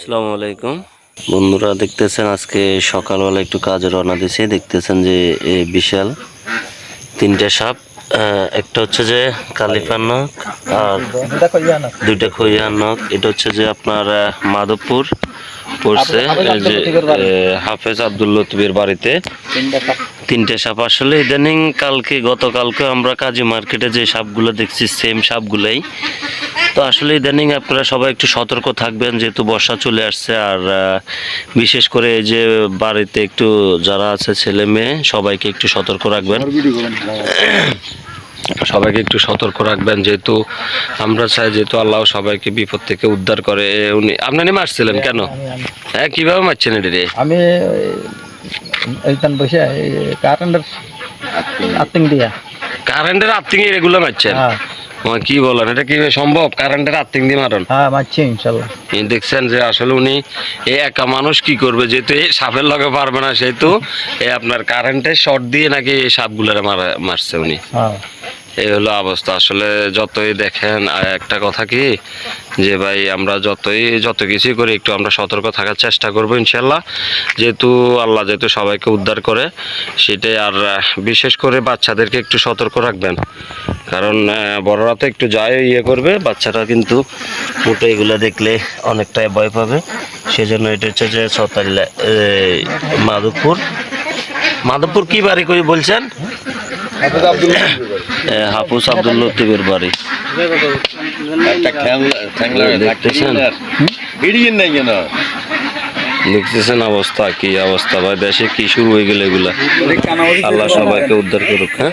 আসসালামু আলাইকুম বন্ধুরা, দেখতেছেন আজকে সকালবেলা একটু কাজে রওনা দিয়েছি। দেখতেছেন যে বিশাল তিনটা সাপ, একটা হচ্ছে যে কালিফার নখ আর দুইটা খইয়ার নখ। এটা হচ্ছে যে আপনার মাধবপুর পড়ছে যে হাফেজ আব্দুল লতিফের বাড়িতে তিনটে সাপ। আসলে ইদানিং গতকালকে আমরা কাজী মার্কেটে যে সাপগুলো দেখছি সেম সাপগুলোই। তো আসলে ইদানিং আপনারা সবাই একটু সতর্ক থাকবেন, যেহেতু বর্ষা চলে আসছে। আর বিশেষ করে এই যে বাড়িতে একটু যারা আছে ছেলে মেয়ে, সবাইকে একটু সতর্ক রাখবেন, যেহেতু আমরা চাই যেহেতু আল্লাহ সবাইকে বিপদ থেকে উদ্ধার করে। উনি আপনারই মারছিলেন কেন? হ্যাঁ, কিভাবে মারছেন এটা রে? আমি এইখান বসে কারেন্টের আর্থিং এগুলো মারছেন? কি বলেন, এটা কি সম্ভব কারেন্টের আর্থিং দিয়ে মারণ? হ্যাঁ, মারছি ইনশাল্লাহ। দেখছেন যে আসলে উনি এই একা মানুষ কি করবে, যেহেতু এই সাপের লগে পারবে না, সেহেতু এই আপনার কারেন্টের শর্ট দিয়ে নাকি এই সাপগুলারে মারছে উনি। এই হলো অবস্থা। আসলে যতই দেখেন, একটা কথা কি যে ভাই, আমরা যত কিছুই করি একটু আমরা সতর্ক থাকার চেষ্টা করবো ইনশাল্লাহ, যেহেতু আল্লাহ যেহেতু সবাইকে উদ্ধার করে সেটাই। আর বিশেষ করে বাচ্চাদেরকে একটু সতর্ক রাখবেন, কারণ বড়রা তো একটু যায় করবে, বাচ্চারা কিন্তু মোটো এগুলো দেখলে অনেকটাই ভয় পাবে। সেজন্য এটা হচ্ছে যে সতাল্লা মাধবপুর কি বাড়ি করে বলছেন? হাফুজ আব্দুল লতিফের বাড়ি। দেখতেছেন অবস্থা, কি অবস্থা ভাই, দেশে কি শুরু হয়ে গেল এগুলা। আল্লাহ সবাইকে উদ্ধার করুক। হ্যাঁ।